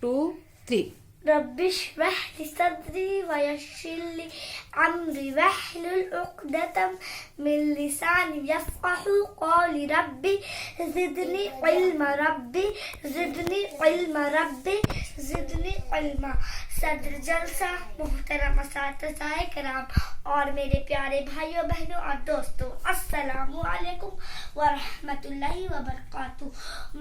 2, 3. رب اشرح لي صدري ويسر لي أمري واحلل عقدة من لساني يفقهوا قولي ربي زدني علما ربي زدني علما ربي زدنی علما. صدر جلسہ محترم اساتذہ کرام اور میرے پیارے بھائیوں بہنوں اور دوستوں، السلام علیکم ورحمۃ اللہ وبرکاتہ.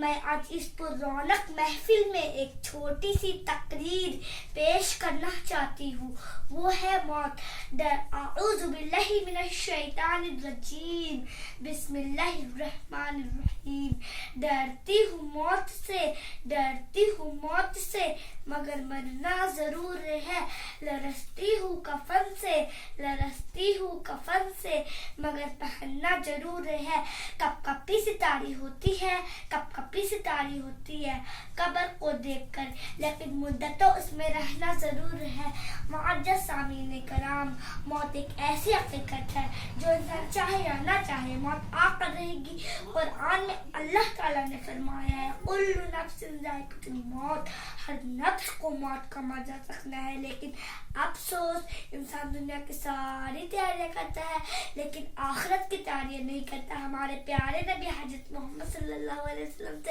میں آج اس پر رونق محفل میں ایک چھوٹی سی تقریر پیش کرنا چاہتی ہوں. وہ ہے موت. اعوذ باللہ من الشیطان الرجیم، بسم اللہ الرحمن الرحیم. ڈرتی ہوں موت سے، ڈرتی ہوں موت سے، مگر مرنا ضرور ہے. لرزتی ہوں کفن سے، لرزتی ہوں کفن سے، مگر پہننا ضرور ہے. کب کپی ستاری ہوتی ہے، کب کپی ستاری ہوتی ہے قبر کو دیکھ کر، لیکن مدت تو اس میں رہنا ضرور ہے. معزز سامعین کرام، موت ایک ایسی حقیقت ہے جو انسان چاہے یا نہ چاہے موت آ کر رہے گی. قرآن میں اللہ تعالیٰ نے فرمایا ہے کل نفس ذائقۃ الموت، ہر نفس کو موت کا مزہ چکھنا ہے. لیکن افسوس، انسان دنیا کی ساری تیاریاں کرتا ہے لیکن آخرت کی تیاریاں نہیں کرتا. ہمارے پیارے نبی حضرت محمد صلی اللہ علیہ وسلم سے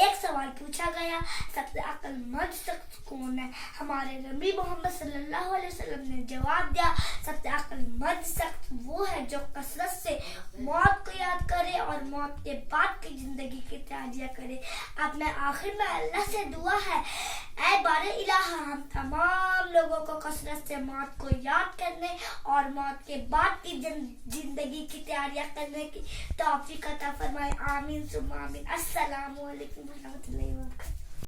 ایک سوال پوچھا گیا، سب سے عقل مند شخص کون ہے؟ ہمارے نبی محمد صلی اللہ علیہ وسلم نے جواب دیا، سب سے عقل مند شخص وہ ہے جو کثرت سے موت کو یاد کرے اور موت کے بعد کی زندگی کی تیاریاں کرے. اب میں آخر میں اللہ سے دعا ہے، اے بار الہ، ہم تمام لوگوں کو کثرت سے موت کو یاد کرنے اور موت کے بعد کی زندگی کی تیاریاں کرنے کی توفیق عطا فرمائے. آمین ثم آمین. السلام علیکم ورحمۃ اللہ وبرکاتہ.